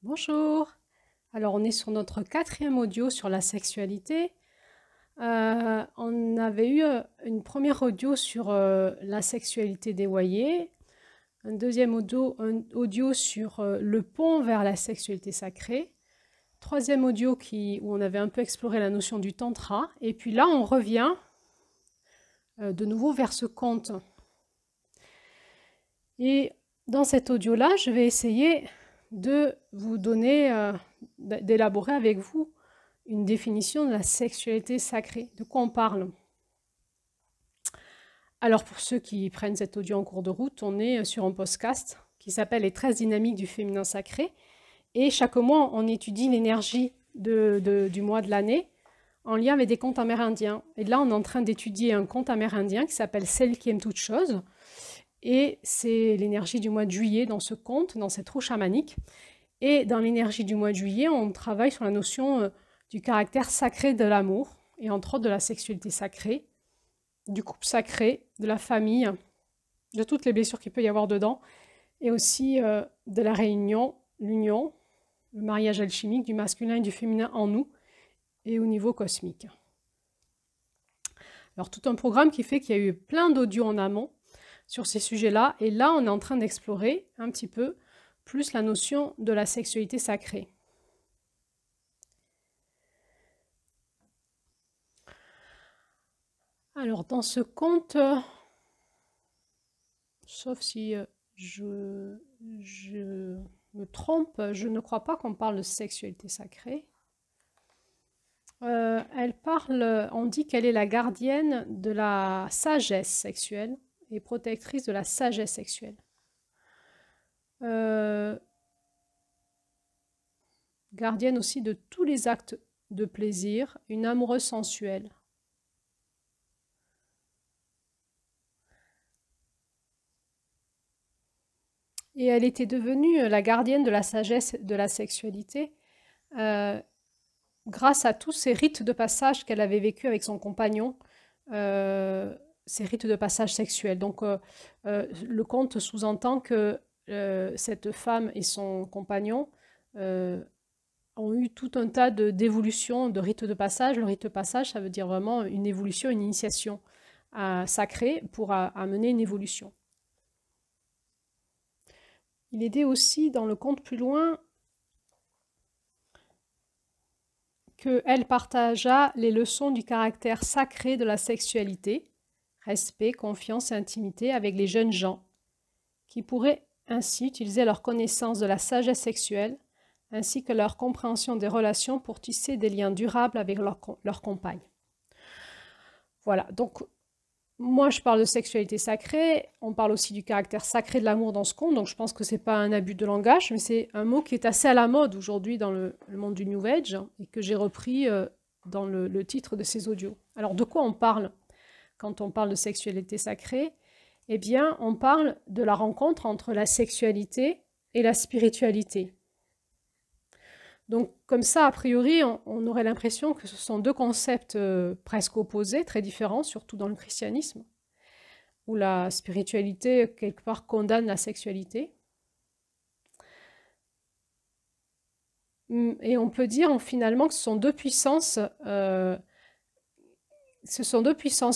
Bonjour. Alors, on est sur notre 4e audio sur la sexualité. On avait eu une première audio sur la sexualité dévoyée, un deuxième audio sur le pont vers la sexualité sacrée, troisième audio où on avait un peu exploré la notion du tantra, et puis là, on revient de nouveau vers ce conte. Et dans cet audio-là, je vais essayer de vous donner, d'élaborer avec vous une définition de la sexualité sacrée. De quoi on parle? Alors pour ceux qui prennent cet audio en cours de route, on est sur un podcast qui s'appelle Les 13 dynamiques du féminin sacré. Et chaque mois, on étudie l'énergie du mois de l'année en lien avec des contes amérindiens. Et là, on est en train d'étudier un conte amérindien qui s'appelle Celle qui aime toute chose. Et c'est l'énergie du mois de juillet dans ce conte, dans cette roue chamanique. Et dans l'énergie du mois de juillet, on travaille sur la notion du caractère sacré de l'amour, et entre autres de la sexualité sacrée, du couple sacré, de la famille, de toutes les blessures qu'il peut y avoir dedans, et aussi de la réunion, l'union, le mariage alchimique du masculin et du féminin en nous, et au niveau cosmique. Alors tout un programme qui fait qu'il y a eu plein d'audios en amont sur ces sujets-là, et là on est en train d'explorer un petit peu plus la notion de la sexualité sacrée. Alors dans ce conte, sauf si je me trompe, je ne crois pas qu'on parle de sexualité sacrée. On dit qu'elle est la gardienne de la sagesse sexuelle et protectrice de la sagesse sexuelle. Gardienne aussi de tous les actes de plaisir, une amoureuse sensuelle. Et elle était devenue la gardienne de la sagesse de la sexualité grâce à tous ces rites de passage qu'elle avait vécu avec son compagnon, ces rites de passage sexuels. Donc le conte sous-entend que cette femme et son compagnon ont eu tout un tas d'évolutions, de rites de passage. Le rite de passage, ça veut dire vraiment une évolution, une initiation sacrée pour amener une évolution. Il est dit aussi dans le conte plus loin qu'elle partagea les leçons du caractère sacré de la sexualité, respect, confiance et intimité avec les jeunes gens, qui pourraient ainsi utiliser leur connaissance de la sagesse sexuelle ainsi que leur compréhension des relations pour tisser des liens durables avec leur compagne. Voilà, donc moi je parle de sexualité sacrée, on parle aussi du caractère sacré de l'amour dans ce conte, donc je pense que ce n'est pas un abus de langage, mais c'est un mot qui est assez à la mode aujourd'hui dans le monde du New Age et que j'ai repris dans le titre de ces audios. Alors de quoi on parle quand on parle de sexualité sacrée? Eh bien, on parle de la rencontre entre la sexualité et la spiritualité. Donc comme ça, a priori, on aurait l'impression que ce sont deux concepts presque opposés, très différents, surtout dans le christianisme, où la spiritualité, quelque part, condamne la sexualité. Et on peut dire finalement que ce sont deux puissances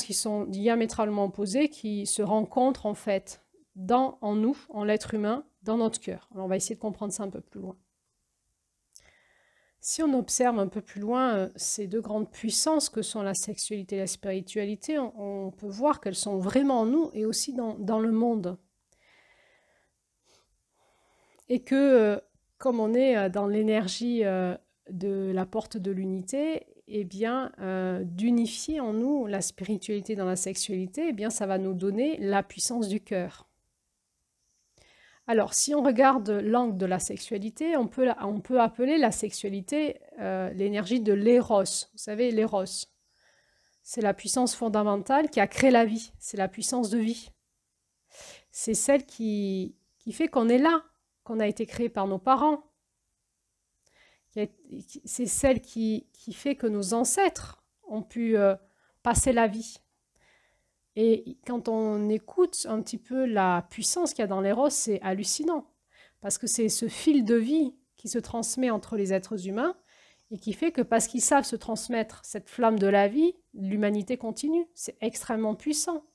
qui sont diamétralement opposées, qui se rencontrent en fait en nous, en l'être humain, dans notre cœur. Alors on va essayer de comprendre ça un peu plus loin. Si on observe un peu plus loin ces deux grandes puissances que sont la sexualité et la spiritualité, on peut voir qu'elles sont vraiment en nous et aussi dans le monde. Et que comme on est dans l'énergie de la porte de l'unité, eh bien, d'unifier en nous la spiritualité dans la sexualité, eh bien, ça va nous donner la puissance du cœur. Alors, si on regarde l'angle de la sexualité, on peut appeler la sexualité l'énergie de l'éros. Vous savez, l'éros, c'est la puissance fondamentale qui a créé la vie, c'est la puissance de vie. C'est celle qui fait qu'on est là, qu'on a été créé par nos parents. C'est celle qui fait que nos ancêtres ont pu passer la vie. Et quand on écoute un petit peu la puissance qu'il y a dans l'éros, c'est hallucinant. Parce que c'est ce fil de vie qui se transmet entre les êtres humains et qui fait que parce qu'ils savent se transmettre cette flamme de la vie, l'humanité continue. C'est extrêmement puissant.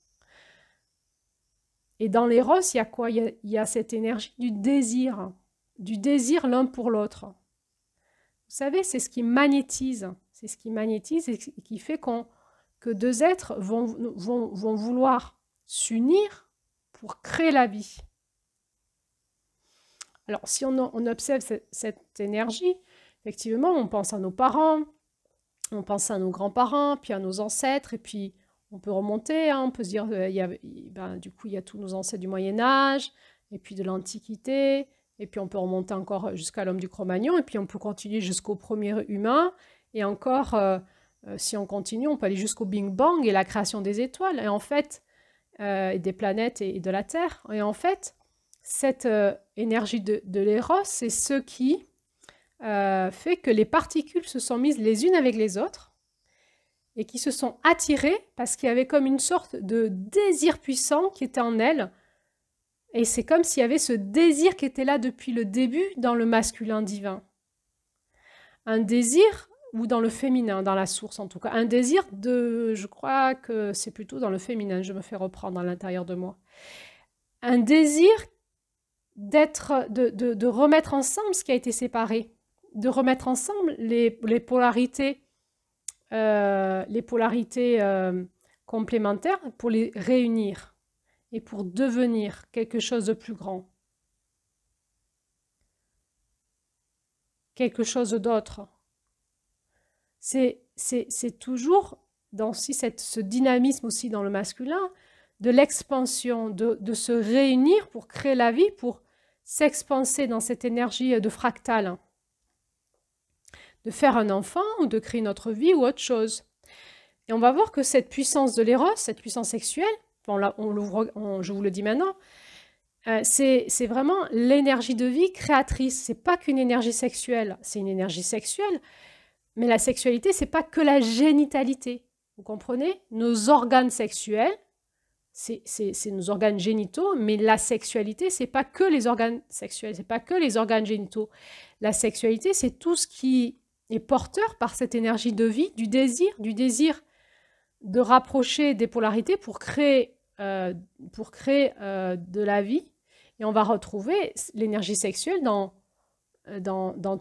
Et dans l'éros, il y a quoi? Il y a cette énergie du désir l'un pour l'autre. Vous savez, c'est ce qui magnétise. C'est ce qui magnétise et qui fait que deux êtres vont vouloir s'unir pour créer la vie. Alors, si on observe cette énergie, effectivement, on pense à nos parents, on pense à nos grands-parents, puis à nos ancêtres, et puis on peut remonter, hein, on peut se dire, du coup, il y a tous nos ancêtres du Moyen-Âge, et puis de l'Antiquité, et puis on peut remonter encore jusqu'à l'homme du Cro-Magnon, et puis on peut continuer jusqu'au premier humain, et encore, si on continue, on peut aller jusqu'au Big Bang et la création des étoiles, et en fait, et des planètes et de la Terre. Et en fait, cette énergie de l'éros, c'est ce qui fait que les particules se sont mises les unes avec les autres et qui se sont attirées parce qu'il y avait comme une sorte de désir puissant qui était en elles. Et c'est comme s'il y avait ce désir qui était là depuis le début dans le masculin divin. Un désir, ou dans le féminin, dans la source en tout cas, un désir je crois que c'est plutôt dans le féminin, je me fais reprendre à l'intérieur de moi. Un désir de remettre ensemble ce qui a été séparé, de remettre ensemble les polarités, complémentaires pour les réunir et pour devenir quelque chose de plus grand, quelque chose d'autre. C'est toujours dans ce dynamisme aussi dans le masculin, de l'expansion, de se réunir pour créer la vie, pour s'expanser dans cette énergie de fractale, de faire un enfant ou de créer notre vie ou autre chose. Et on va voir que cette puissance de l'éros, cette puissance sexuelle, je vous le dis maintenant, c'est vraiment l'énergie de vie créatrice. C'est pas qu'une énergie sexuelle, c'est une énergie sexuelle, mais la sexualité, c'est pas que la génitalité. Vous comprenez? Nos organes sexuels, c'est nos organes génitaux, mais la sexualité, c'est pas que les organes sexuels, c'est pas que les organes génitaux. La sexualité, c'est tout ce qui est porteur par cette énergie de vie, du désir de rapprocher des polarités pour créer de la vie. Et on va retrouver l'énergie sexuelle dans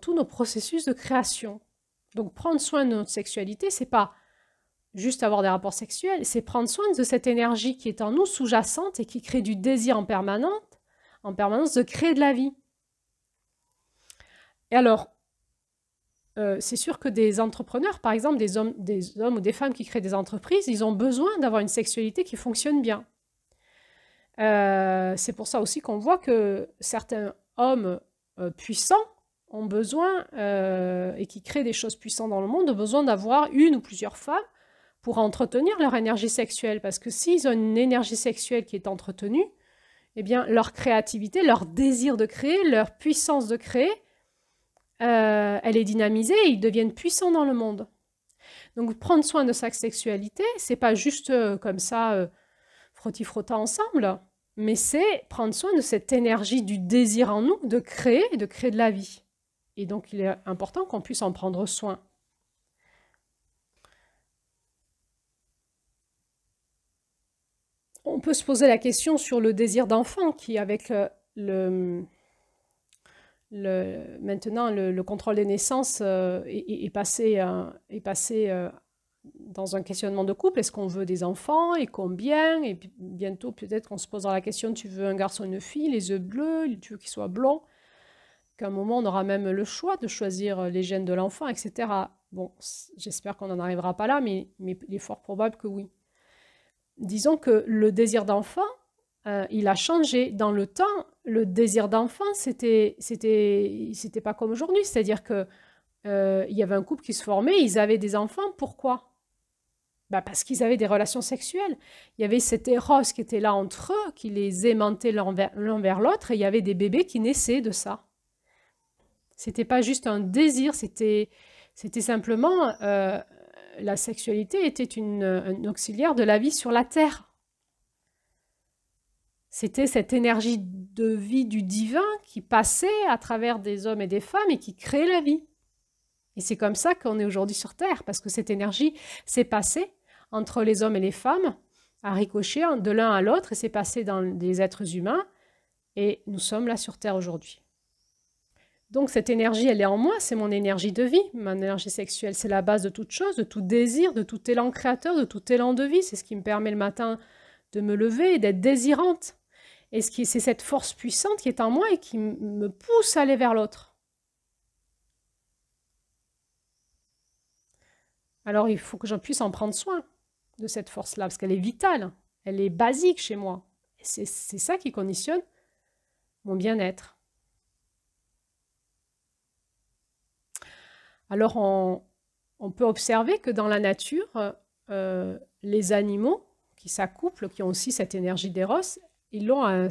tous nos processus de création. Donc prendre soin de notre sexualité, c'est pas juste avoir des rapports sexuels, c'est prendre soin de cette énergie qui est en nous, sous-jacente, et qui crée du désir en permanence de créer de la vie. Et alors, c'est sûr que des entrepreneurs, par exemple, des hommes ou des femmes qui créent des entreprises, ils ont besoin d'avoir une sexualité qui fonctionne bien. C'est pour ça aussi qu'on voit que certains hommes puissants ont besoin, et qui créent des choses puissantes dans le monde, ont besoin d'avoir une ou plusieurs femmes pour entretenir leur énergie sexuelle. Parce que s'ils ont une énergie sexuelle qui est entretenue, eh bien, leur créativité, leur désir de créer, leur puissance de créer, elle est dynamisée et ils deviennent puissants dans le monde. Donc, prendre soin de sa sexualité, c'est pas juste comme ça, frotti-frotta ensemble, mais c'est prendre soin de cette énergie du désir en nous de créer de la vie. Et donc, il est important qu'on puisse en prendre soin. On peut se poser la question sur le désir d'enfant qui, avec maintenant, le contrôle des naissances est passé dans un questionnement de couple. Est-ce qu'on veut des enfants et combien? Et puis, bientôt, peut-être qu'on se posera la question, tu veux un garçon ou une fille, les yeux bleus, tu veux qu'il soit blond? Qu'à un moment, on aura même le choix de choisir les gènes de l'enfant, etc. Bon, j'espère qu'on n'en arrivera pas là, mais il est fort probable que oui. Disons que le désir d'enfant, il a changé. Dans le temps, le désir d'enfant, c'était pas comme aujourd'hui. C'est-à-dire que il y avait un couple qui se formait, ils avaient des enfants. Pourquoi? Parce qu'ils avaient des relations sexuelles. Il y avait cet éros qui était là entre eux, qui les aimantait l'un vers l'autre, et il y avait des bébés qui naissaient de ça. C'était pas juste un désir, c'était simplement... la sexualité était un auxiliaire de la vie sur la Terre. C'était cette énergie de vie du divin qui passait à travers des hommes et des femmes et qui créait la vie. Et c'est comme ça qu'on est aujourd'hui sur Terre, parce que cette énergie s'est passée entre les hommes et les femmes, à ricocher de l'un à l'autre, et s'est passée dans des êtres humains, et nous sommes là sur Terre aujourd'hui. Donc cette énergie, elle est en moi, c'est mon énergie de vie, mon énergie sexuelle, c'est la base de toute chose, de tout désir, de tout élan créateur, de tout élan de vie, c'est ce qui me permet le matin de me lever et d'être désirante. Et c'est cette force puissante qui est en moi et qui me pousse à aller vers l'autre. Alors il faut que j'en puisse en prendre soin de cette force-là, parce qu'elle est vitale, elle est basique chez moi. Et c'est ça qui conditionne mon bien-être. Alors on peut observer que dans la nature, les animaux qui s'accouplent, qui ont aussi cette énergie d'éros, ils l'ont à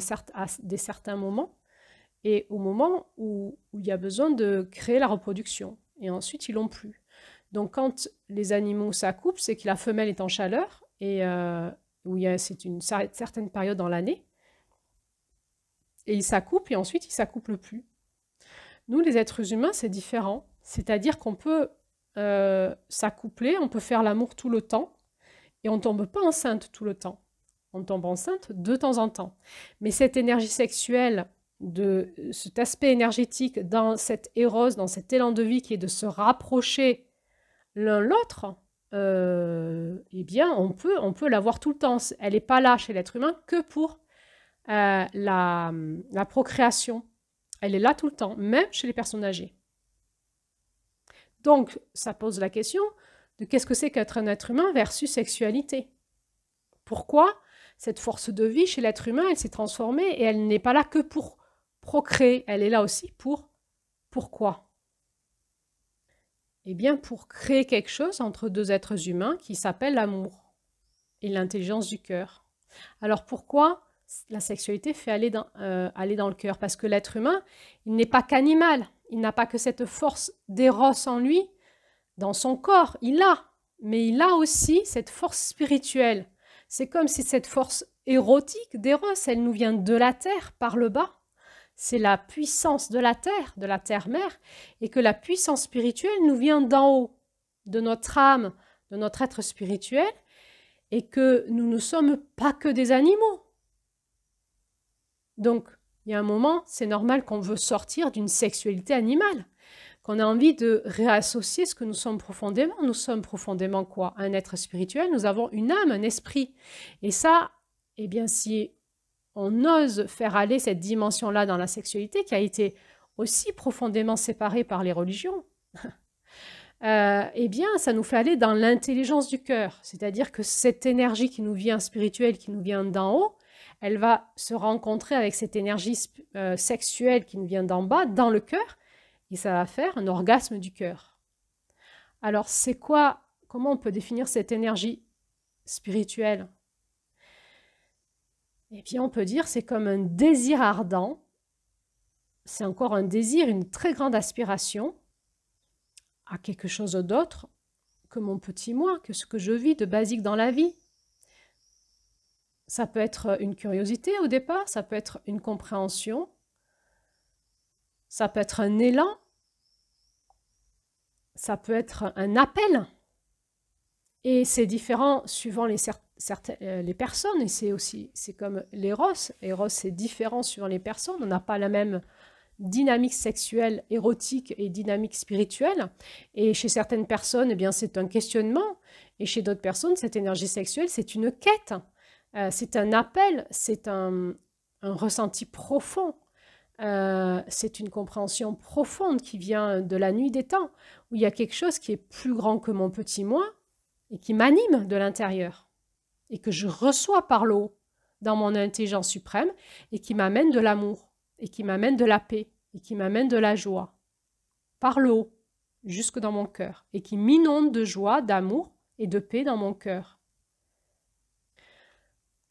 des certains moments, et au moment où il y a besoin de créer la reproduction. Et ensuite, ils l'ont plus. Donc, quand les animaux s'accouplent, c'est que la femelle est en chaleur, et c'est une certaine période dans l'année, et ils s'accouplent, et ensuite, ils ne s'accouplent plus. Nous, les êtres humains, c'est différent. C'est-à-dire qu'on peut s'accoupler, on peut faire l'amour tout le temps, et on ne tombe pas enceinte tout le temps. On tombe enceinte de temps en temps. Mais cette énergie sexuelle, de cet aspect énergétique dans cette éros, dans cet élan de vie qui est de se rapprocher l'un l'autre, eh bien, on peut l'avoir tout le temps. Elle n'est pas là chez l'être humain que pour la procréation. Elle est là tout le temps, même chez les personnes âgées. Donc, ça pose la question de qu'est-ce que c'est qu'être un être humain versus sexualité. Pourquoi cette force de vie chez l'être humain, elle s'est transformée et elle n'est pas là que pour procréer, elle est là aussi pour pourquoi? Eh bien, pour créer quelque chose entre deux êtres humains qui s'appelle l'amour et l'intelligence du cœur. Alors pourquoi la sexualité fait aller dans le cœur? Parce que l'être humain, il n'est pas qu'animal, il n'a pas que cette force d'éros en lui, dans son corps, il l'a, mais il a aussi cette force spirituelle. C'est comme si cette force érotique d'éros, elle nous vient de la terre, par le bas. C'est la puissance de la terre-mère, et que la puissance spirituelle nous vient d'en haut, de notre âme, de notre être spirituel, et que nous ne sommes pas que des animaux. Donc, il y a un moment, c'est normal qu'on veut sortir d'une sexualité animale, qu'on a envie de réassocier ce que nous sommes profondément. Nous sommes profondément quoi? Un être spirituel, nous avons une âme, un esprit. Et ça, eh bien, si on ose faire aller cette dimension-là dans la sexualité, qui a été aussi profondément séparée par les religions, eh bien, ça nous fait aller dans l'intelligence du cœur. C'est-à-dire que cette énergie qui nous vient spirituelle, qui nous vient d'en haut, elle va se rencontrer avec cette énergie sexuelle qui nous vient d'en bas, dans le cœur, et ça va faire un orgasme du cœur. Alors, c'est quoi? Comment on peut définir cette énergie spirituelle? Eh bien, on peut dire c'est comme un désir ardent. C'est encore un désir, une très grande aspiration à quelque chose d'autre que mon petit moi, que ce que je vis de basique dans la vie. Ça peut être une curiosité au départ, ça peut être une compréhension, ça peut être un élan, ça peut être un appel. Et c'est différent suivant les personnes, et c'est comme l'éros. L'éros, c'est différent suivant les personnes. On n'a pas la même dynamique sexuelle, érotique et dynamique spirituelle. Et chez certaines personnes, eh bien, c'est un questionnement. Et chez d'autres personnes, cette énergie sexuelle, c'est une quête. C'est un appel, c'est un ressenti profond. C'est une compréhension profonde qui vient de la nuit des temps, où il y a quelque chose qui est plus grand que mon petit moi et qui m'anime de l'intérieur et que je reçois par le haut dans mon intelligence suprême et qui m'amène de l'amour et qui m'amène de la paix et qui m'amène de la joie par le haut jusque dans mon cœur et qui m'inonde de joie, d'amour et de paix dans mon cœur.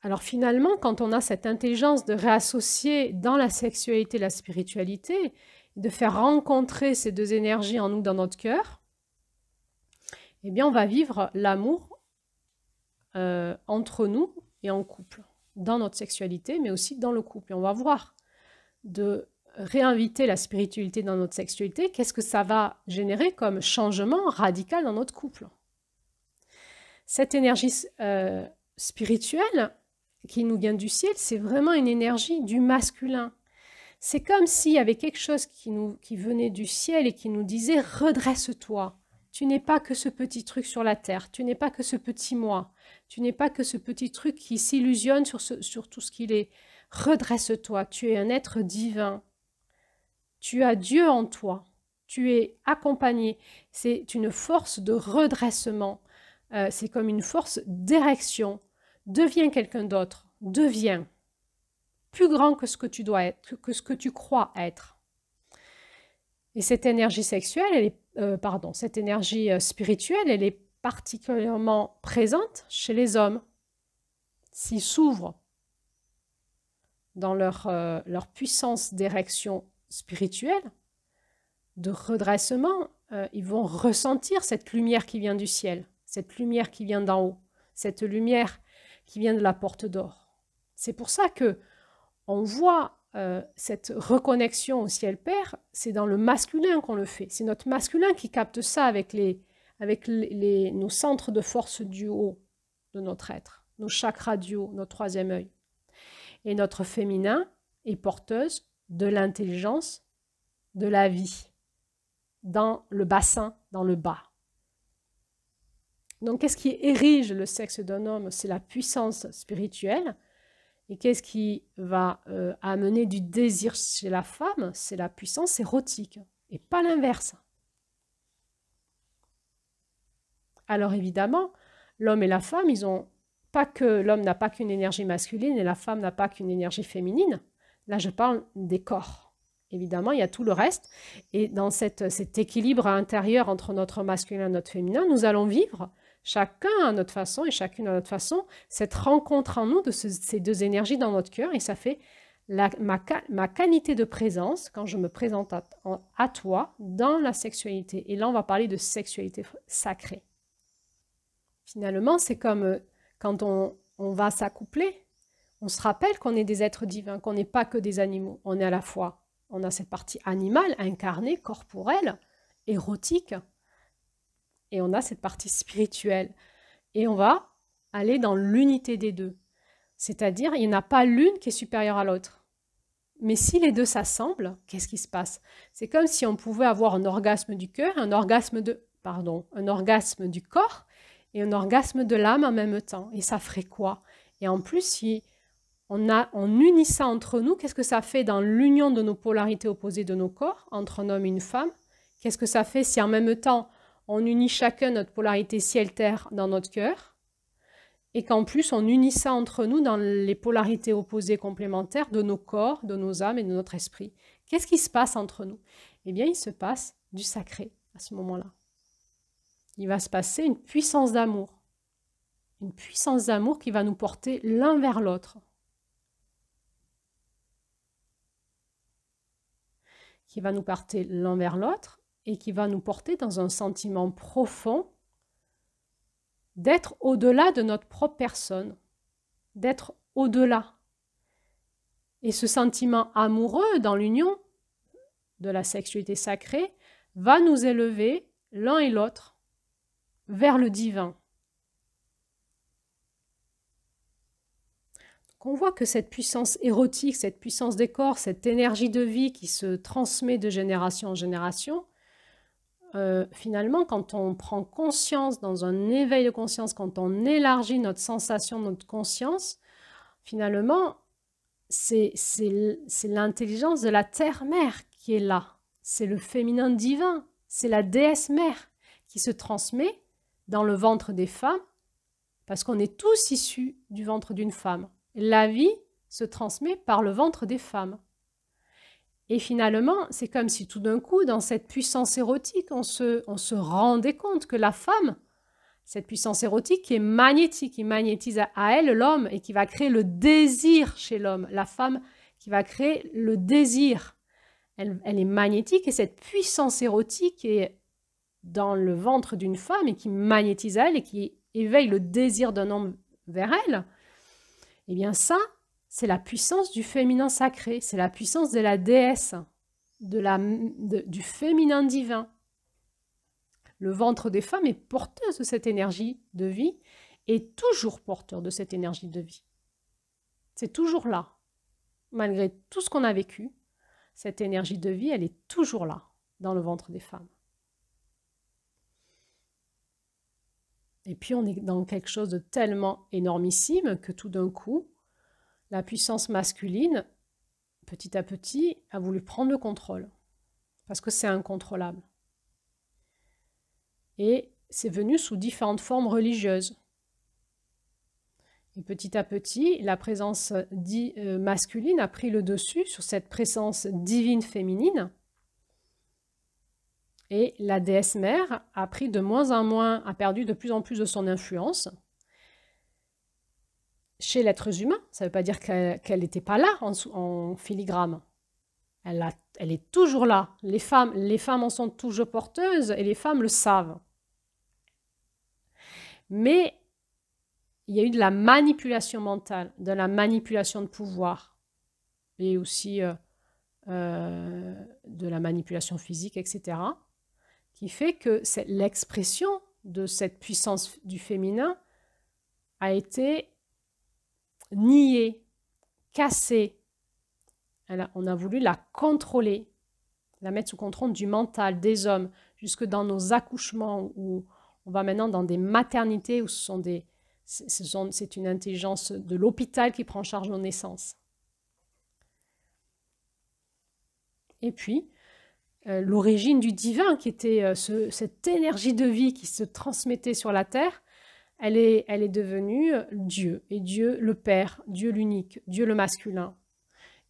Alors finalement, quand on a cette intelligence de réassocier dans la sexualité la spiritualité, de faire rencontrer ces deux énergies en nous dans notre cœur, eh bien on va vivre l'amour entre nous et en couple. dans notre sexualité, mais aussi dans le couple. Et on va voir de réinviter la spiritualité dans notre sexualité, qu'est-ce que ça va générer comme changement radical dans notre couple. Cette énergie spirituelle qui nous vient du ciel, c'est vraiment une énergie du masculin. C'est comme s'il y avait quelque chose qui venait du ciel et qui nous disait « redresse-toi ». Tu n'es pas que ce petit truc sur la terre, tu n'es pas que ce petit moi, tu n'es pas que ce petit truc qui s'illusionne sur tout ce qu'il est. Redresse-toi, tu es un être divin. Tu as Dieu en toi, tu es accompagné. C'est une force de redressement, c'est comme une force d'érection. Deviens quelqu'un d'autre, deviens plus grand que ce que tu dois être, que ce que tu crois être. Et cette énergie sexuelle, cette énergie spirituelle, elle est particulièrement présente chez les hommes. S'ils s'ouvrent dans leur puissance d'érection spirituelle, de redressement, ils vont ressentir cette lumière qui vient du ciel, cette lumière qui vient d'en haut, cette lumière qui vient de la porte d'or. C'est pour ça que on voit cette reconnexion au ciel Père, c'est dans le masculin qu'on le fait. C'est notre masculin qui capte ça avec nos centres de force du haut de notre être, nos chakras du haut, notre troisième œil. Et notre féminin est porteuse de l'intelligence, de la vie, dans le bassin, dans le bas. Donc, qu'est-ce qui érige le sexe d'un homme? C'est la puissance spirituelle. Et qu'est-ce qui va amener du désir chez la femme? C'est la puissance érotique, et pas l'inverse. Alors évidemment, l'homme et la femme, l'homme n'a pas qu'une énergie masculine et la femme n'a pas qu'une énergie féminine. Là, je parle des corps. Évidemment, il y a tout le reste. Et dans cet équilibre intérieur entre notre masculin et notre féminin, nous allons vivre chacun à notre façon et chacune à notre façon, cette rencontre en nous de ces deux énergies dans notre cœur, et ça fait ma qualité de présence quand je me présente à toi dans la sexualité. Et là, on va parler de sexualité sacrée. Finalement, c'est comme quand on va s'accoupler, on se rappelle qu'on est des êtres divins, qu'on n'est pas que des animaux. On est à la fois, on a cette partie animale, incarnée, corporelle, érotique, et on a cette partie spirituelle. Et on va aller dans l'unité des deux. C'est-à-dire, il n'y en a pas l'une qui est supérieure à l'autre. Mais si les deux s'assemblent, qu'est-ce qui se passe? C'est comme si on pouvait avoir un orgasme du cœur, un orgasme du corps et un orgasme de l'âme en même temps. Et ça ferait quoi? Et en plus, si on unit ça entre nous, qu'est-ce que ça fait dans l'union de nos polarités opposées de nos corps, entre un homme et une femme? Qu'est-ce que ça fait si en même temps, on unit chacun notre polarité ciel-terre dans notre cœur et qu'en plus on unit ça entre nous dans les polarités opposées complémentaires de nos corps, de nos âmes et de notre esprit. Qu'est-ce qui se passe entre nous? Eh bien, il se passe du sacré à ce moment-là. Il va se passer une puissance d'amour qui va nous porter l'un vers l'autre, et qui va nous porter dans un sentiment profond d'être au-delà de notre propre personne, d'être au-delà. Et ce sentiment amoureux dans l'union de la sexualité sacrée va nous élever l'un et l'autre vers le divin. Donc on voit que cette puissance érotique, cette puissance des corps, cette énergie de vie qui se transmet de génération en génération, finalement, quand on prend conscience, dans un éveil de conscience, quand on élargit notre sensation, notre conscience, finalement, c'est l'intelligence de la terre-mère qui est là. C'est le féminin divin, c'est la déesse mère qui se transmet dans le ventre des femmes, parce qu'on est tous issus du ventre d'une femme. La vie se transmet par le ventre des femmes. Et finalement, c'est comme si tout d'un coup, dans cette puissance érotique, on se rendait compte que la femme, cette puissance érotique qui est magnétique, qui magnétise à elle l'homme et qui va créer le désir chez l'homme. La femme qui va créer le désir. Elle est magnétique et cette puissance érotique est dans le ventre d'une femme et qui magnétise à elle et qui éveille le désir d'un homme vers elle. Eh bien ça, c'est la puissance du féminin sacré, c'est la puissance de la déesse, du féminin divin. Le ventre des femmes est porteur de cette énergie de vie et toujours porteur de cette énergie de vie. C'est toujours là. Malgré tout ce qu'on a vécu, cette énergie de vie, elle est toujours là, dans le ventre des femmes. Et puis on est dans quelque chose de tellement énormissime que tout d'un coup, la puissance masculine, petit à petit, a voulu prendre le contrôle. Parce que c'est incontrôlable. Et c'est venu sous différentes formes religieuses. Et petit à petit, la présence masculine a pris le dessus sur cette présence divine féminine. Et la déesse mère a pris de moins en moins, a perdu de plus en plus de son influence chez l'être humain. Ça ne veut pas dire qu'elle n'était pas là en filigrane. Elle est toujours là. Les femmes en sont toujours porteuses et les femmes le savent. Mais il y a eu de la manipulation mentale, de la manipulation de pouvoir et aussi de la manipulation physique, etc., qui fait que l'expression de cette puissance du féminin a été niée, cassée. On a voulu la contrôler, la mettre sous contrôle du mental des hommes, jusque dans nos accouchements, où on va maintenant dans des maternités où c'est une intelligence de l'hôpital qui prend en charge nos naissances. Et puis, l'origine du divin, qui était cette énergie de vie qui se transmettait sur la terre, elle est devenue Dieu, et Dieu le Père, Dieu l'unique, Dieu le masculin,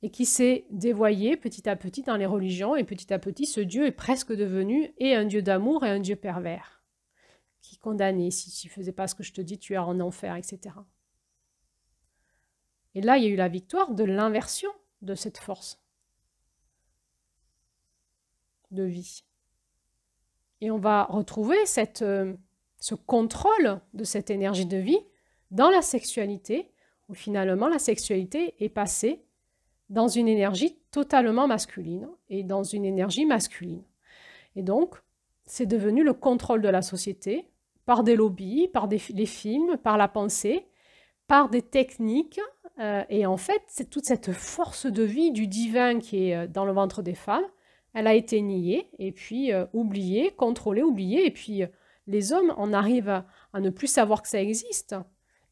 et qui s'est dévoyé petit à petit dans les religions, et petit à petit, ce Dieu est presque devenu et un Dieu d'amour et un Dieu pervers, qui condamnait, si tu ne faisais pas ce que je te dis, tu es en enfer, etc. Et là, il y a eu la victoire de l'inversion de cette force de vie. Et on va retrouver ce contrôle de cette énergie de vie dans la sexualité, où finalement la sexualité est passée dans une énergie totalement masculine et dans une énergie masculine. Et donc, c'est devenu le contrôle de la société par des lobbies, par les films, par la pensée, par des techniques. Et en fait, c'est toute cette force de vie du divin qui est dans le ventre des femmes. Elle a été niée et puis oubliée, contrôlée, oubliée. Et puis les hommes en arrivent à ne plus savoir que ça existe.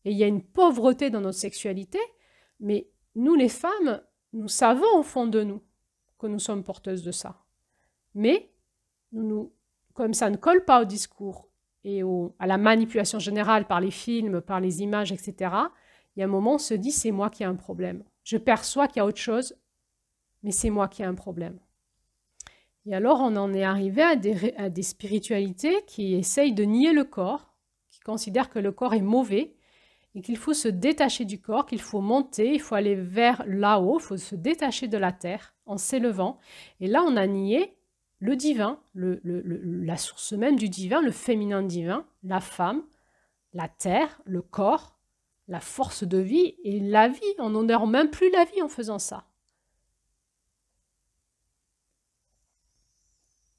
Et il y a une pauvreté dans notre sexualité. Mais nous, les femmes, nous savons au fond de nous que nous sommes porteuses de ça. Mais comme ça ne colle pas au discours et à la manipulation générale par les films, par les images, etc., il y a un moment où on se dit c'est moi qui ai un problème. Je perçois qu'il y a autre chose, mais c'est moi qui ai un problème. Et alors, on en est arrivé à des spiritualités qui essayent de nier le corps, qui considèrent que le corps est mauvais et qu'il faut se détacher du corps, qu'il faut monter, il faut aller vers là-haut, il faut se détacher de la terre en s'élevant. Et là, on a nié le divin, la source même du divin, le féminin divin, la femme, la terre, le corps, la force de vie et la vie. On n'honore même plus la vie en faisant ça.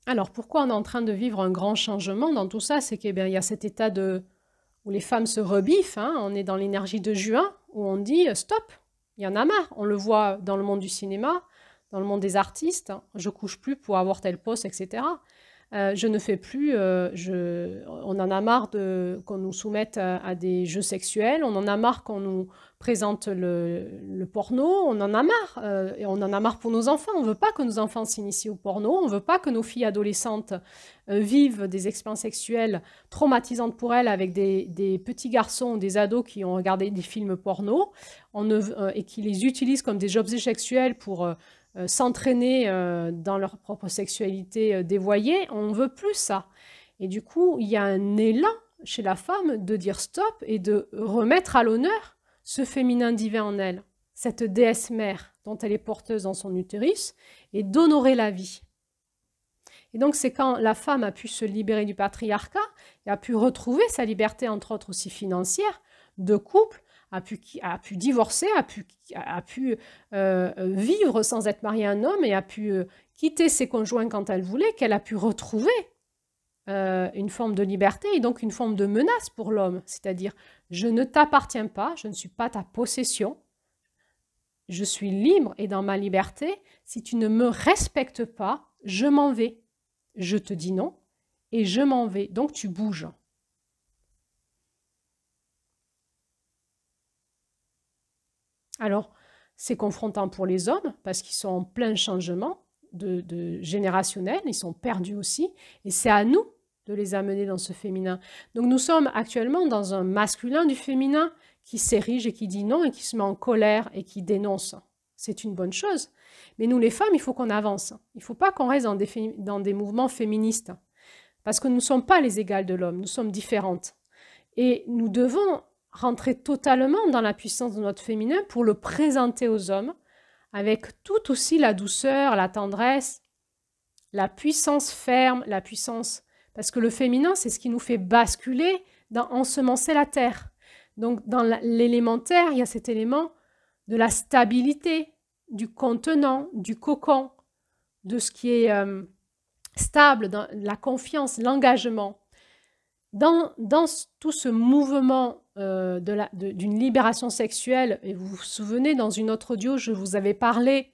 Alors, pourquoi on est en train de vivre un grand changement dans tout ça? C'est qu'il y a cet état où les femmes se rebiffent. On est dans l'énergie de juin, où on dit « stop ». Il y en a marre. On le voit dans le monde du cinéma, dans le monde des artistes. Je ne couche plus pour avoir tel poste, etc. Je ne fais plus... on en a marre qu'on nous soumette à des jeux sexuels. On en a marre qu'on nous présente le porno. On en a marre. Et on en a marre pour nos enfants. On ne veut pas que nos enfants s'initient au porno. On ne veut pas que nos filles adolescentes vivent des expériences sexuelles traumatisantes pour elles avec des petits garçons ou des ados qui ont regardé des films porno et qui les utilisent comme des objets sexuels pour... s'entraîner dans leur propre sexualité dévoyée, on ne veut plus ça. Et du coup, il y a un élan chez la femme de dire stop et de remettre à l'honneur ce féminin divin en elle, cette déesse mère dont elle est porteuse dans son utérus, et d'honorer la vie. Et donc, c'est quand la femme a pu se libérer du patriarcat et a pu retrouver sa liberté, entre autres aussi financière, de couple, a pu divorcer, a pu vivre sans être mariée à un homme et a pu quitter ses conjoints quand elle voulait, qu'elle a pu retrouver une forme de liberté et donc une forme de menace pour l'homme. C'est-à-dire, je ne t'appartiens pas, je ne suis pas ta possession, je suis libre et dans ma liberté. Si tu ne me respectes pas, je m'en vais. Je te dis non et je m'en vais. Donc tu bouges. Alors, c'est confrontant pour les hommes parce qu'ils sont en plein changement de générationnel, ils sont perdus aussi, et c'est à nous de les amener dans ce féminin. Donc nous sommes actuellement dans un masculin du féminin qui s'érige et qui dit non et qui se met en colère et qui dénonce. C'est une bonne chose. Mais nous les femmes, il faut qu'on avance. Il ne faut pas qu'on reste dans des mouvements féministes parce que nous ne sommes pas les égales de l'homme, nous sommes différentes. Et nous devons rentrer totalement dans la puissance de notre féminin pour le présenter aux hommes avec tout aussi la douceur, la tendresse, la puissance ferme, la puissance... Parce que le féminin, c'est ce qui nous fait basculer dans ensemencer la terre. Donc dans l'élémentaire, il y a cet élément de la stabilité, du contenant, du cocon, de ce qui est stable, dans la confiance, l'engagement. Dans tout ce mouvement d'une libération sexuelle, et vous vous souvenez, dans une autre audio, je vous avais parlé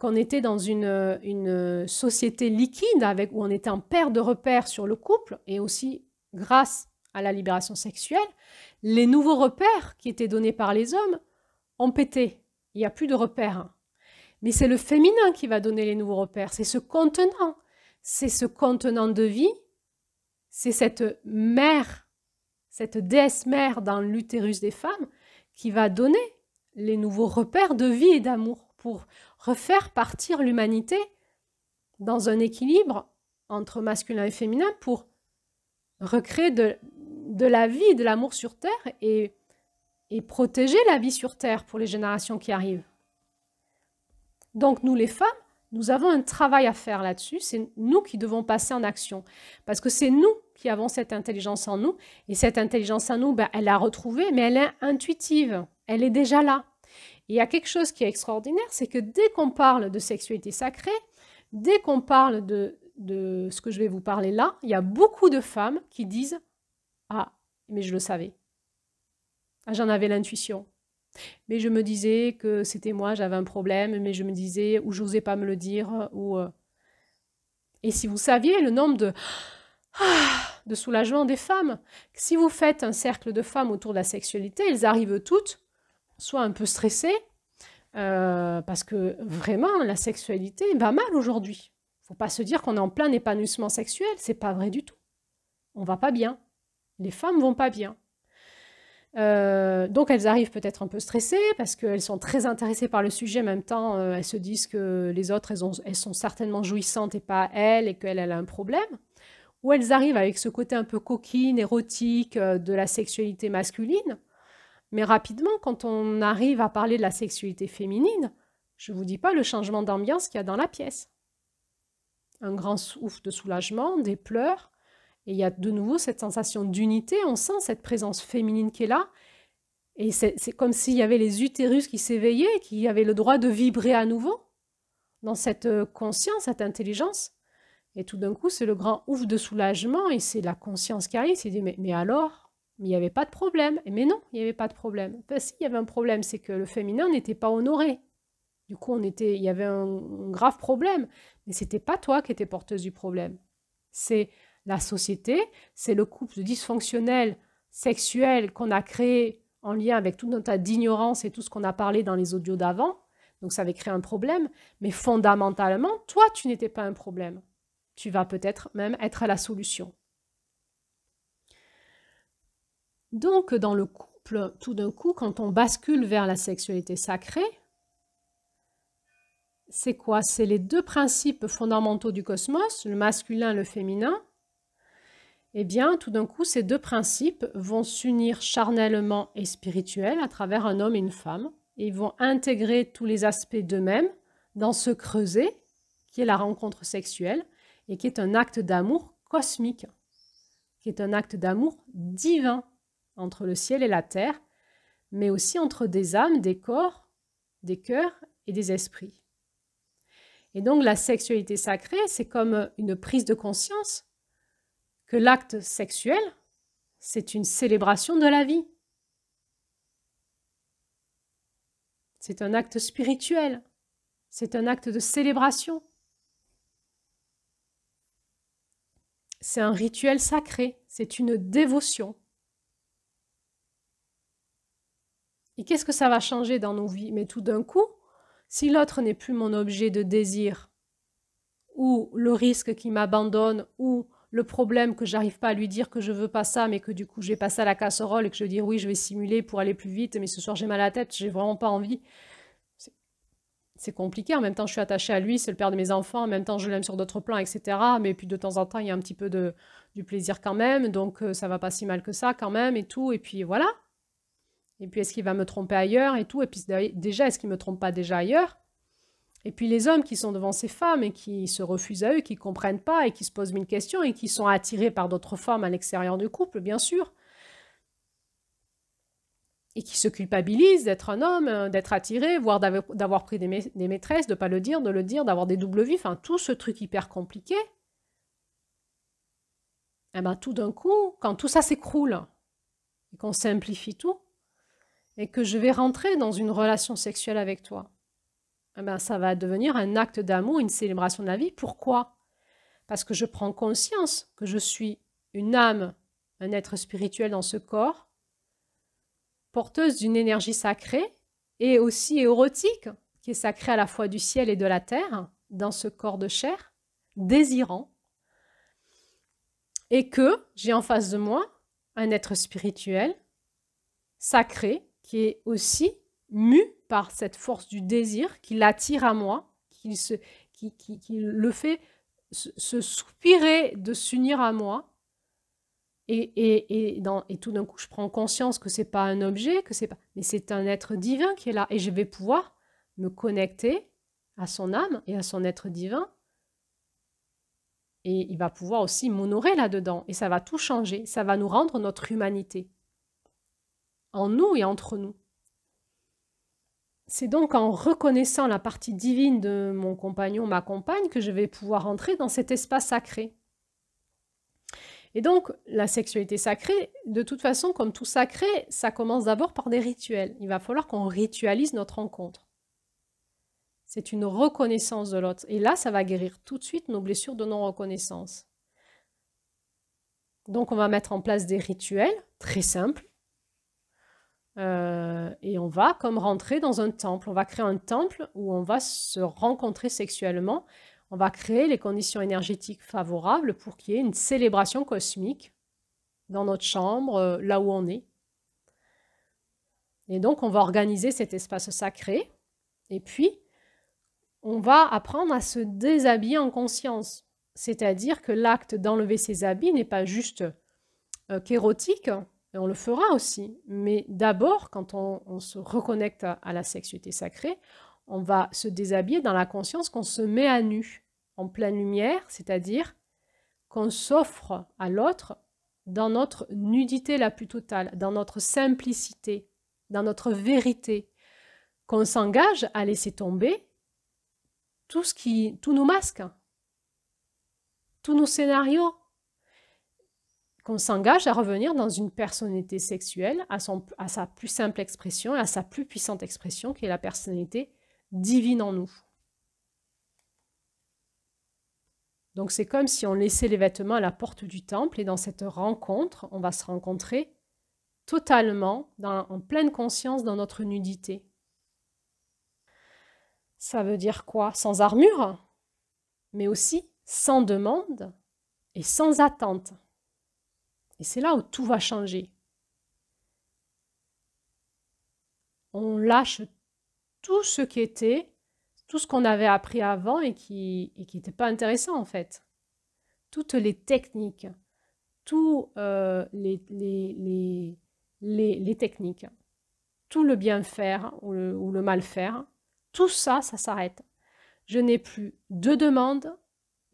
qu'on était dans une société liquide où on était en perte de repères sur le couple, et aussi grâce à la libération sexuelle, les nouveaux repères qui étaient donnés par les hommes ont pété. Il n'y a plus de repères. Mais c'est le féminin qui va donner les nouveaux repères. C'est ce contenant de vie. C'est cette mère, cette déesse mère dans l'utérus des femmes qui va donner les nouveaux repères de vie et d'amour pour refaire partir l'humanité dans un équilibre entre masculin et féminin pour recréer de la vie et de l'amour sur Terre et protéger la vie sur Terre pour les générations qui arrivent. Donc nous les femmes, nous avons un travail à faire là-dessus, c'est nous qui devons passer en action, parce que c'est nous qui avons cette intelligence en nous, et cette intelligence en nous, ben, elle l'a retrouvée, mais elle est intuitive, elle est déjà là. Et il y a quelque chose qui est extraordinaire, c'est que dès qu'on parle de sexualité sacrée, dès qu'on parle de ce que je vais vous parler là, il y a beaucoup de femmes qui disent « Ah, mais je le savais, ah, j'en avais l'intuition. » Mais je me disais que c'était moi, j'avais un problème, mais je me disais, ou j'osais pas me le dire, ou... Et si vous saviez le nombre de soulagement des femmes, si vous faites un cercle de femmes autour de la sexualité, elles arrivent toutes, soit un peu stressées, parce que vraiment, la sexualité va mal aujourd'hui. Il ne faut pas se dire qu'on est en plein épanouissement sexuel, c'est pas vrai du tout. On va pas bien. Les femmes vont pas bien. Donc elles arrivent peut-être un peu stressées parce qu'elles sont très intéressées par le sujet, en même temps elles se disent que les autres elles sont certainement jouissantes et pas elles, et qu'elle a un problème, ou elles arrivent avec ce côté un peu coquine, érotique de la sexualité masculine, mais rapidement quand on arrive à parler de la sexualité féminine, je ne vous dis pas le changement d'ambiance qu'il y a dans la pièce. Un grand souffle de soulagement, des pleurs. Et il y a de nouveau cette sensation d'unité, on sent cette présence féminine qui est là. Et c'est comme s'il y avait les utérus qui s'éveillaient, qui avaient le droit de vibrer à nouveau dans cette conscience, cette intelligence. Et tout d'un coup, c'est le grand ouf de soulagement et c'est la conscience qui arrive. C'est dit, mais alors, il n'y avait pas de problème. Mais non, il n'y avait pas de problème. Enfin, si, il y avait un problème, c'est que le féminin n'était pas honoré. Du coup, il y avait un grave problème. Mais ce n'était pas toi qui étais porteuse du problème. C'est la société, c'est le couple dysfonctionnel, sexuel qu'on a créé en lien avec tout notre tas d'ignorance et tout ce qu'on a parlé dans les audios d'avant. Donc ça avait créé un problème, mais fondamentalement, toi, tu n'étais pas un problème. Tu vas peut-être même être la solution. Donc dans le couple, tout d'un coup, quand on bascule vers la sexualité sacrée, c'est quoi? C'est les deux principes fondamentaux du cosmos, le masculin et le féminin. Eh bien, tout d'un coup, ces deux principes vont s'unir charnellement et spirituellement à travers un homme et une femme. Et ils vont intégrer tous les aspects d'eux-mêmes dans ce creuset qui est la rencontre sexuelle et qui est un acte d'amour cosmique, qui est un acte d'amour divin entre le ciel et la terre, mais aussi entre des âmes, des corps, des cœurs et des esprits. Et donc la sexualité sacrée, c'est comme une prise de conscience que l'acte sexuel, c'est une célébration de la vie. C'est un acte spirituel, c'est un acte de célébration. C'est un rituel sacré, c'est une dévotion. Et qu'est-ce que ça va changer dans nos vies? Mais tout d'un coup, si l'autre n'est plus mon objet de désir, ou le risque qui m'abandonne, ou le problème que j'arrive pas à lui dire que je veux pas ça, mais que du coup j'ai passé à la casserole et que je dis oui, je vais simuler pour aller plus vite, mais ce soir j'ai mal à la tête, j'ai vraiment pas envie. C'est compliqué, en même temps je suis attachée à lui, c'est le père de mes enfants, en même temps je l'aime sur d'autres plans, etc. Mais puis de temps en temps il y a un petit peu du plaisir quand même, donc ça va pas si mal que ça quand même et tout, et puis voilà. Et puis est-ce qu'il va me tromper ailleurs et tout, et puis déjà est-ce qu'il me trompe pas déjà ailleurs? Et puis les hommes qui sont devant ces femmes et qui se refusent à eux, qui ne comprennent pas et qui se posent mille questions et qui sont attirés par d'autres femmes à l'extérieur du couple, bien sûr. Et qui se culpabilisent d'être un homme, d'être attiré, voire d'avoir pris des maîtresses, de ne pas le dire, de le dire, d'avoir des doubles vies, enfin tout ce truc hyper compliqué. Et bien tout d'un coup, quand tout ça s'écroule, et qu'on simplifie tout, et que je vais rentrer dans une relation sexuelle avec toi, eh ben, ça va devenir un acte d'amour, une célébration de la vie. Pourquoi? Parce que je prends conscience que je suis une âme, un être spirituel dans ce corps, porteuse d'une énergie sacrée et aussi érotique, qui est sacrée à la fois du ciel et de la terre, dans ce corps de chair, désirant, et que j'ai en face de moi un être spirituel, sacré, qui est aussi mu par cette force du désir, qui l'attire à moi, qui le fait se soupirer de s'unir à moi. Et tout d'un coup, je prends conscience que ce n'est pas un objet, mais c'est un être divin qui est là. Et je vais pouvoir me connecter à son âme et à son être divin. Et il va pouvoir aussi m'honorer là-dedans. Et ça va tout changer. Ça va nous rendre notre humanité. En nous et entre nous. C'est donc en reconnaissant la partie divine de mon compagnon, ma compagne, que je vais pouvoir entrer dans cet espace sacré. Et donc, la sexualité sacrée, de toute façon, comme tout sacré, ça commence d'abord par des rituels. Il va falloir qu'on ritualise notre rencontre. C'est une reconnaissance de l'autre. Et là, ça va guérir tout de suite nos blessures de non-reconnaissance. Donc, on va mettre en place des rituels très simples. Et on va comme rentrer dans un temple. On va créer un temple où on va se rencontrer sexuellement. On va créer les conditions énergétiques favorables pour qu'il y ait une célébration cosmique dans notre chambre, là où on est. Et donc, on va organiser cet espace sacré. Et puis, on va apprendre à se déshabiller en conscience. C'est-à-dire que l'acte d'enlever ses habits n'est pas juste qu'érotique, et on le fera aussi. Mais d'abord, quand on se reconnecte à la sexualité sacrée, on va se déshabiller dans la conscience qu'on se met à nu, en pleine lumière, c'est-à-dire qu'on s'offre à l'autre dans notre nudité la plus totale, dans notre simplicité, dans notre vérité, qu'on s'engage à laisser tomber tous nos masques, tous nos scénarios, qu'on s'engage à revenir dans une personnalité sexuelle, à sa plus simple expression, à sa plus puissante expression, qui est la personnalité divine en nous. Donc c'est comme si on laissait les vêtements à la porte du temple, et dans cette rencontre, on va se rencontrer totalement, en pleine conscience dans notre nudité. Ça veut dire quoi? Sans armure, mais aussi sans demande et sans attente. Et c'est là où tout va changer. On lâche tout ce qui était, tout ce qu'on avait appris avant et qui n'était pas intéressant en fait. Toutes les techniques, tous les techniques, tout le bien faire ou le mal faire, tout ça, ça s'arrête. Je n'ai plus de demande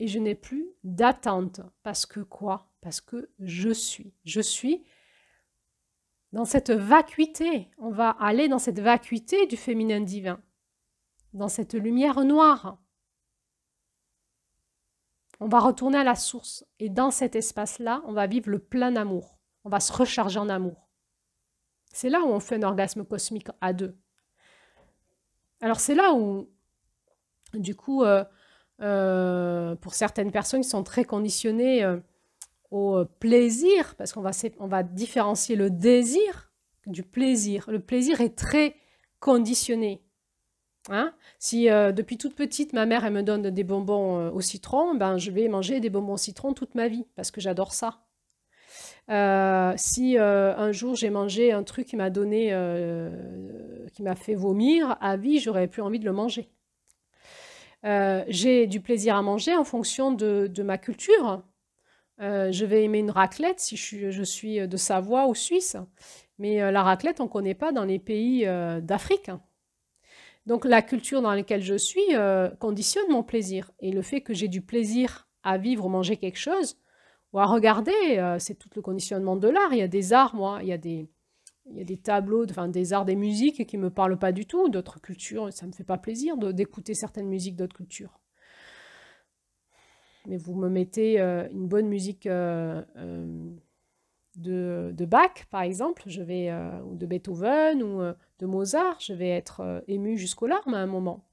et je n'ai plus d'attente. Parce que quoi? Parce que je suis. Je suis dans cette vacuité. On va aller dans cette vacuité du féminin divin, dans cette lumière noire. On va retourner à la source. Et dans cet espace-là, on va vivre le plein amour. On va se recharger en amour. C'est là où on fait un orgasme cosmique à deux. Alors c'est là où, du coup, pour certaines personnes qui sont très conditionnées au plaisir, parce qu'on va différencier le désir du plaisir. Le plaisir est très conditionné. Hein? Si depuis toute petite, ma mère elle me donne des bonbons au citron, ben, je vais manger des bonbons au citron toute ma vie, parce que j'adore ça. Si un jour j'ai mangé un truc qui m'a donné, qui m'a fait vomir, à vie, j'aurais plus envie de le manger. J'ai du plaisir à manger en fonction de ma culture. Je vais aimer une raclette si je suis de Savoie ou Suisse, mais la raclette, on ne connaît pas dans les pays d'Afrique. Donc la culture dans laquelle je suis conditionne mon plaisir. Et le fait que j'ai du plaisir à vivre ou manger quelque chose, ou à regarder, c'est tout le conditionnement de l'art. Il y a des arts, moi, il y a des tableaux, enfin des arts, des musiques qui ne me parlent pas du tout, d'autres cultures, ça ne me fait pas plaisir d'écouter certaines musiques d'autres cultures. Mais vous me mettez une bonne musique de Bach, par exemple, ou de Beethoven, ou de Mozart, je vais être émue jusqu'aux larmes à un moment.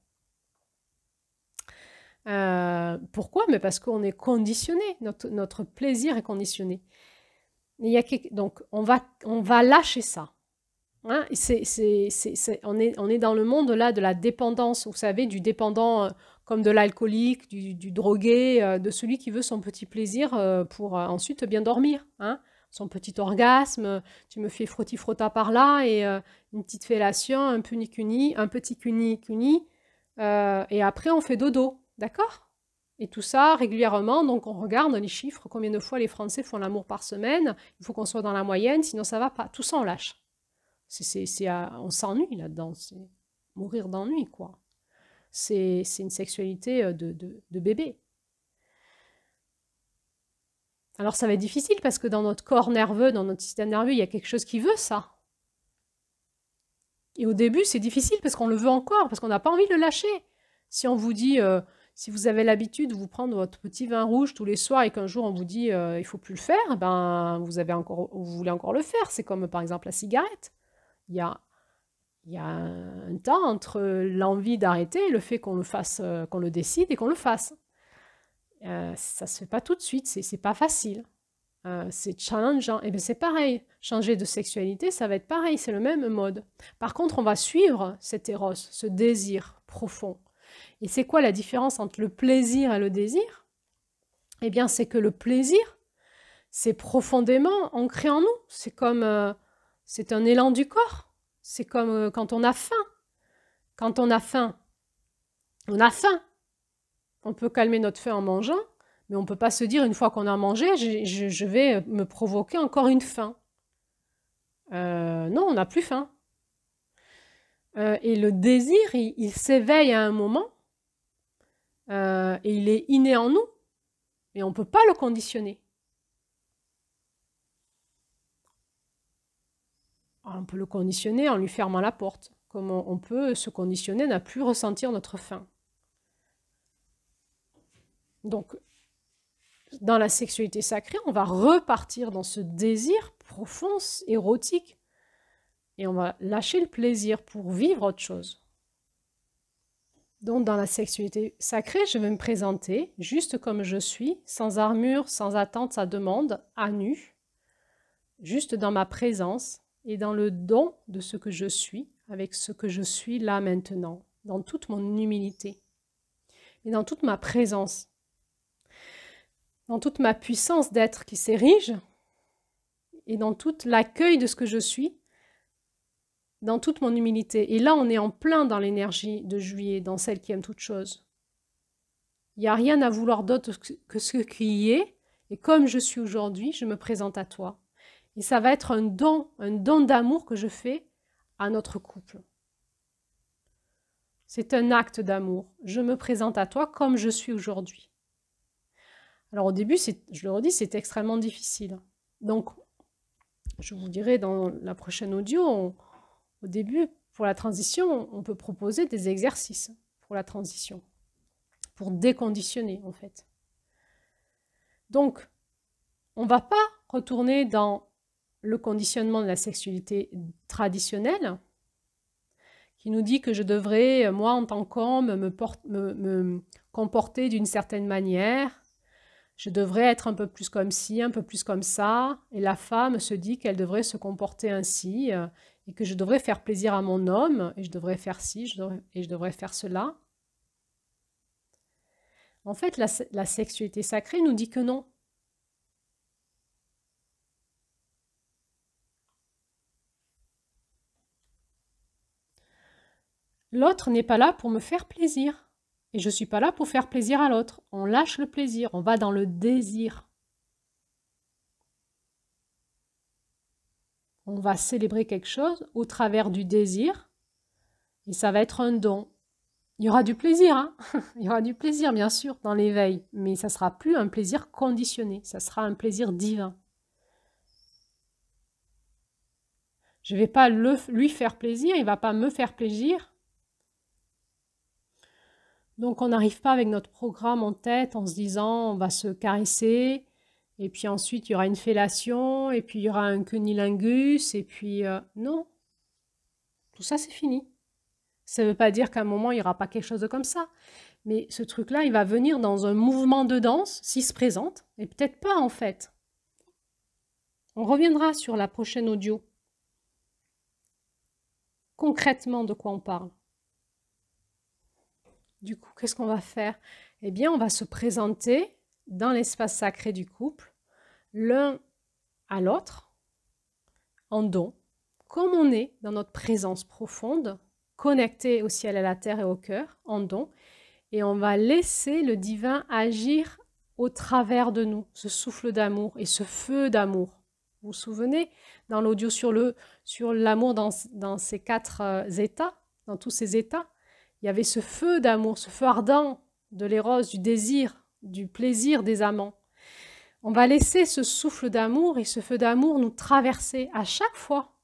Pourquoi? Mais parce qu'on est conditionné, notre plaisir est conditionné. Donc, on va lâcher ça. Hein? On est dans le monde là de la dépendance, vous savez, du dépendant comme de l'alcoolique, du drogué, de celui qui veut son petit plaisir pour ensuite bien dormir. Hein? Son petit orgasme, tu me fais frotti-frotta par là, et une petite fellation, un petit cuni, et après on fait dodo, d'accord? Et tout ça régulièrement, donc on regarde les chiffres, combien de fois les Français font l'amour par semaine, il faut qu'on soit dans la moyenne, sinon ça va pas, tout ça on lâche. On s'ennuie là-dedans, c'est mourir d'ennui, quoi. C'est une sexualité de bébé. Alors ça va être difficile parce que dans notre corps nerveux, dans notre système nerveux, il y a quelque chose qui veut ça. Et au début, c'est difficile parce qu'on le veut encore, parce qu'on n'a pas envie de le lâcher. Si on vous dit, si vous avez l'habitude de vous prendre votre petit vin rouge tous les soirs et qu'un jour on vous dit il ne faut plus le faire, ben vous voulez encore le faire. C'est comme par exemple la cigarette. Il y a un temps entre l'envie d'arrêter et le fait qu'on le fasse, qu'on le décide et qu'on le fasse. Ça se fait pas tout de suite, c'est pas facile. C'est challengeant. Et bien c'est pareil, changer de sexualité, ça va être pareil, c'est le même mode. Par contre, on va suivre cet éros, ce désir profond. Et c'est quoi la différence entre le plaisir et le désir? Eh bien, c'est que le plaisir, c'est profondément ancré en nous. C'est comme, c'est un élan du corps. C'est comme quand on a faim. Quand on a faim, on a faim. On peut calmer notre faim en mangeant, mais on ne peut pas se dire une fois qu'on a mangé, je vais me provoquer encore une faim. Non, on n'a plus faim. Et le désir, il s'éveille à un moment, et il est inné en nous, et on ne peut pas le conditionner. Alors, on peut le conditionner en lui fermant la porte, comme on peut se conditionner à ne plus ressentir notre faim. Donc, dans la sexualité sacrée, on va repartir dans ce désir profond, érotique, et on va lâcher le plaisir pour vivre autre chose. Donc, dans la sexualité sacrée, je vais me présenter juste comme je suis, sans armure, sans attente, sans demande, à nu, juste dans ma présence et dans le don de ce que je suis, avec ce que je suis là maintenant, dans toute mon humilité et dans toute ma présence, dans toute ma puissance d'être qui s'érige et dans tout l'accueil de ce que je suis, dans toute mon humilité. Et là, on est en plein dans l'énergie de juillet, dans celle qui aime toute chose. Il n'y a rien à vouloir d'autre que ce qui est, et comme je suis aujourd'hui, je me présente à toi. Et ça va être un don d'amour que je fais à notre couple. C'est un acte d'amour. Je me présente à toi comme je suis aujourd'hui. Alors au début, je le redis, c'est extrêmement difficile. Donc, je vous dirai dans la prochaine audio, au début, pour la transition, on peut proposer des exercices pour la transition, pour déconditionner en fait. Donc, on ne va pas retourner dans le conditionnement de la sexualité traditionnelle, qui nous dit que je devrais, moi en tant qu'homme, me comporter d'une certaine manière, je devrais être un peu plus comme ci, un peu plus comme ça, et la femme se dit qu'elle devrait se comporter ainsi, et que je devrais faire plaisir à mon homme, et je devrais faire ci, et je devrais faire cela. En fait, la sexualité sacrée nous dit que non. L'autre n'est pas là pour me faire plaisir. Et je ne suis pas là pour faire plaisir à l'autre. On lâche le plaisir, on va dans le désir. On va célébrer quelque chose au travers du désir et ça va être un don. Il y aura du plaisir, hein. Il y aura du plaisir bien sûr dans l'éveil, mais ça ne sera plus un plaisir conditionné, ça sera un plaisir divin. Je ne vais pas lui faire plaisir, il ne va pas me faire plaisir. Donc on n'arrive pas avec notre programme en tête en se disant on va se caresser, et puis ensuite il y aura une fellation, et puis il y aura un cunnilingus, et puis non, tout ça c'est fini. Ça ne veut pas dire qu'à un moment il n'y aura pas quelque chose de comme ça, mais ce truc-là il va venir dans un mouvement de danse s'il se présente, et peut-être pas en fait. On reviendra sur la prochaine audio. Concrètement de quoi on parle. Du coup, qu'est-ce qu'on va faire? Eh bien, on va se présenter dans l'espace sacré du couple, l'un à l'autre, en don, comme on est dans notre présence profonde, connecté au ciel, à la terre et au cœur, en don, et on va laisser le divin agir au travers de nous, ce souffle d'amour et ce feu d'amour. Vous vous souvenez, dans l'audio sur l'amour dans ces 4 états, dans tous ces états, il y avait ce feu d'amour, ce feu ardent de l'éros, du désir, du plaisir des amants. On va laisser ce souffle d'amour et ce feu d'amour nous traverser à chaque fois.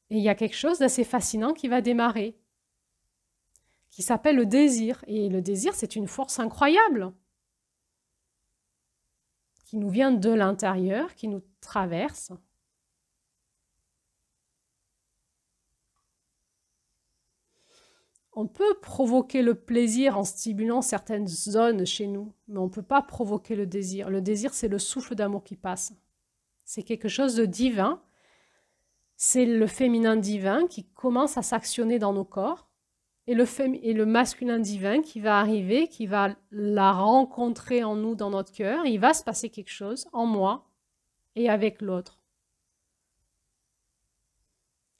Et il y a quelque chose d'assez fascinant qui va démarrer, qui s'appelle le désir. Et le désir, c'est une force incroyable qui nous vient de l'intérieur, qui nous traverse. On peut provoquer le plaisir en stimulant certaines zones chez nous, mais on ne peut pas provoquer le désir. Le désir, c'est le souffle d'amour qui passe. C'est quelque chose de divin. C'est le féminin divin qui commence à s'actionner dans nos corps et le masculin divin qui va arriver, qui va la rencontrer en nous, dans notre cœur. Il va se passer quelque chose en moi et avec l'autre.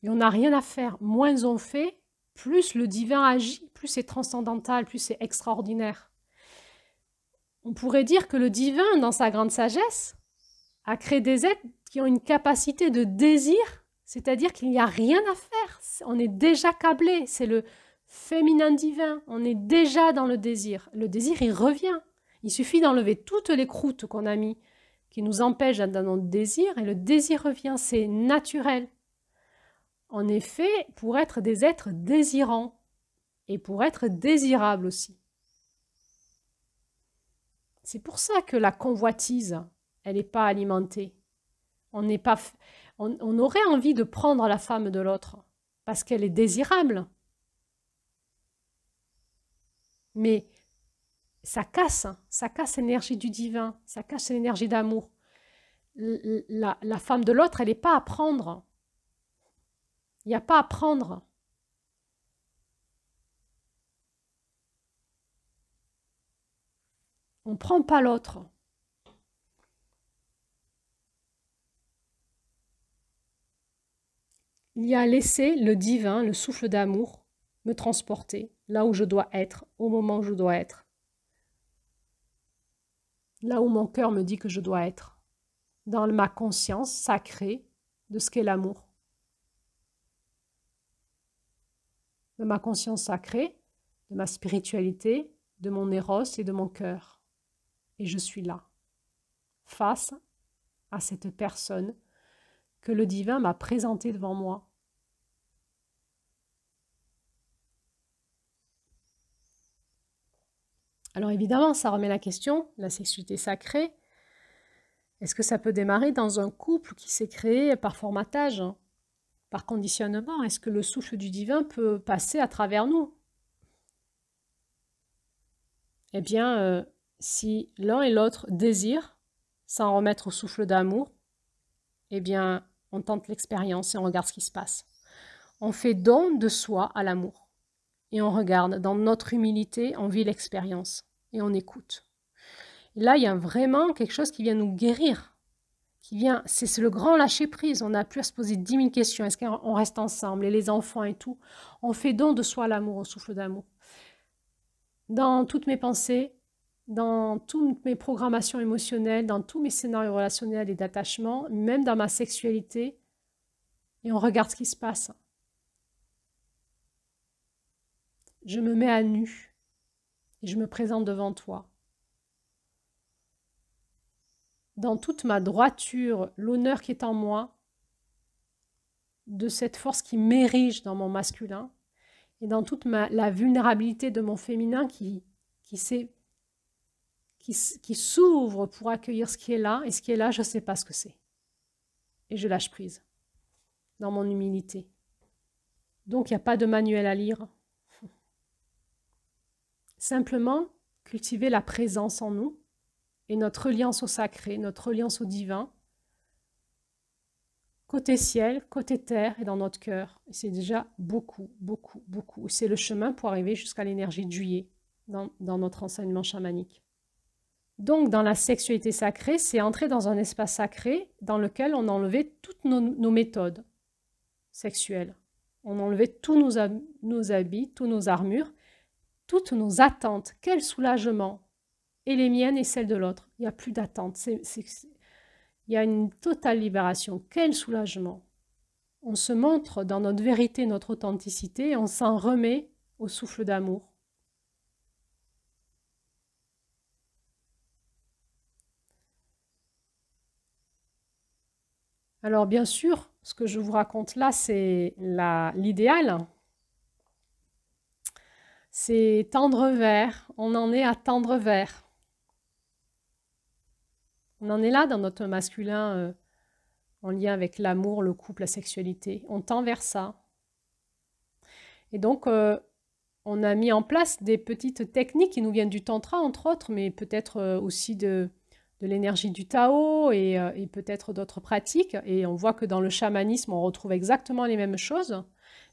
Et on n'a rien à faire. Moins on fait, plus le divin agit, plus c'est transcendantal, plus c'est extraordinaire. On pourrait dire que le divin, dans sa grande sagesse, a créé des êtres qui ont une capacité de désir, c'est-à-dire qu'il n'y a rien à faire. On est déjà câblé, c'est le féminin divin, on est déjà dans le désir. Le désir, il revient. Il suffit d'enlever toutes les croûtes qu'on a mis, qui nous empêchent dans notre désir, et le désir revient, c'est naturel. En effet, pour être des êtres désirants et pour être désirables aussi. C'est pour ça que la convoitise, elle n'est pas alimentée. On aurait envie de prendre la femme de l'autre parce qu'elle est désirable. Mais ça casse l'énergie du divin, ça casse l'énergie d'amour. La femme de l'autre, elle n'est pas à prendre. Il n'y a pas à prendre. On ne prend pas l'autre. Il y a laissé le divin, le souffle d'amour, me transporter là où je dois être, au moment où je dois être. Là où mon cœur me dit que je dois être. Dans ma conscience sacrée de ce qu'est l'amour. De ma conscience sacrée, de ma spiritualité, de mon éros et de mon cœur. Et je suis là, face à cette personne que le divin m'a présenté devant moi. Alors évidemment, ça remet la question, la sexualité sacrée, est-ce que ça peut démarrer dans un couple qui s'est créé par formatage, par conditionnement? Est-ce que le souffle du divin peut passer à travers nous? Eh bien, si l'un et l'autre désirent s'en remettre au souffle d'amour, eh bien, on tente l'expérience et on regarde ce qui se passe. On fait don de soi à l'amour. Et on regarde, dans notre humilité, on vit l'expérience et on écoute. Et là, il y a vraiment quelque chose qui vient nous guérir. C'est le grand lâcher-prise. On n'a plus à se poser 10 000 questions. Est-ce qu'on reste ensemble? Et les enfants et tout. On fait don de soi à l'amour, au souffle d'amour. Dans toutes mes pensées, dans toutes mes programmations émotionnelles, dans tous mes scénarios relationnels et d'attachement, même dans ma sexualité, et on regarde ce qui se passe. Je me mets à nu et je me présente devant toi. Dans toute ma droiture, l'honneur qui est en moi, de cette force qui m'érige dans mon masculin, et dans toute la vulnérabilité de mon féminin qui s'ouvre pour accueillir ce qui est là, et ce qui est là, je ne sais pas ce que c'est. Et je lâche prise, dans mon humilité. Donc, il n'y a pas de manuel à lire. Simplement, cultiver la présence en nous, et notre reliance au sacré, notre reliance au divin, côté ciel, côté terre et dans notre cœur. Et c'est déjà beaucoup, beaucoup, beaucoup. C'est le chemin pour arriver jusqu'à l'énergie de juillet dans notre enseignement chamanique. Donc, dans la sexualité sacrée, c'est entrer dans un espace sacré dans lequel on a enlevé toutes nos méthodes sexuelles. On a enlevé tous nos habits, toutes nos armures, toutes nos attentes. Quel soulagement! Et les miennes et celles de l'autre. Il n'y a plus d'attente. Il y a une totale libération. Quel soulagement! On se montre dans notre vérité, notre authenticité, et on s'en remet au souffle d'amour. Alors bien sûr, ce que je vous raconte là, c'est l'idéal. C'est tendre vers, on en est à tendre vers. On en est là dans notre masculin en lien avec l'amour, le couple, la sexualité. On tend vers ça. Et donc, on a mis en place des petites techniques qui nous viennent du tantra, entre autres, mais peut-être aussi de l'énergie du Tao et peut-être d'autres pratiques. Et on voit que dans le chamanisme, on retrouve exactement les mêmes choses,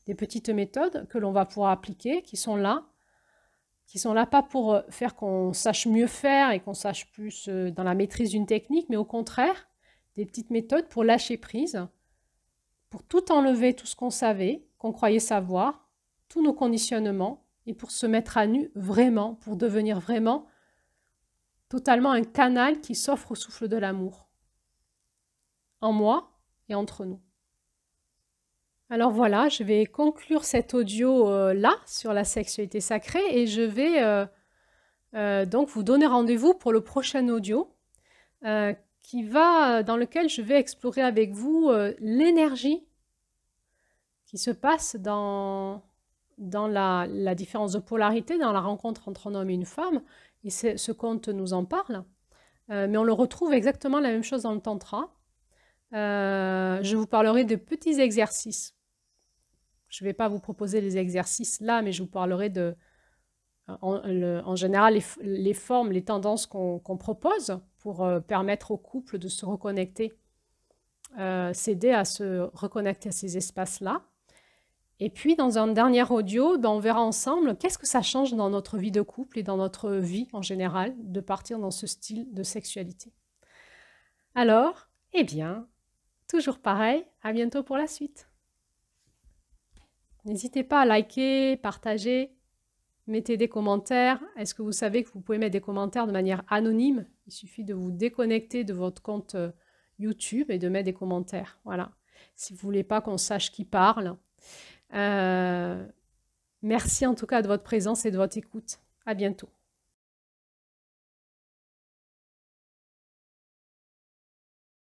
des petites méthodes que l'on va pouvoir appliquer, qui sont là pas pour faire qu'on sache mieux faire et qu'on sache plus dans la maîtrise d'une technique, mais au contraire, des petites méthodes pour lâcher prise, pour tout enlever, tout ce qu'on savait, qu'on croyait savoir, tous nos conditionnements, et pour se mettre à nu vraiment, pour devenir vraiment totalement un canal qui s'offre au souffle de l'amour, en moi et entre nous. Alors voilà, je vais conclure cet audio là, sur la sexualité sacrée, et je vais donc vous donner rendez-vous pour le prochain audio, dans lequel je vais explorer avec vous l'énergie qui se passe dans la différence de polarité, dans la rencontre entre un homme et une femme, et ce conte nous en parle, mais on le retrouve exactement la même chose dans le tantra. Je vous parlerai de petits exercices. Je ne vais pas vous proposer les exercices là, mais je vous parlerai en général les formes, les tendances qu'on propose pour permettre au couple de se reconnecter, s'aider à se reconnecter à ces espaces-là. Et puis, dans un dernier audio, on verra ensemble qu'est-ce que ça change dans notre vie de couple et dans notre vie en général de partir dans ce style de sexualité. Alors, eh bien, toujours pareil, à bientôt pour la suite. N'hésitez pas à liker, partager, mettez des commentaires. Est-ce que vous savez que vous pouvez mettre des commentaires de manière anonyme? Il suffit de vous déconnecter de votre compte YouTube et de mettre des commentaires. Voilà. Si vous ne voulez pas qu'on sache qui parle. Merci en tout cas de votre présence et de votre écoute. À bientôt.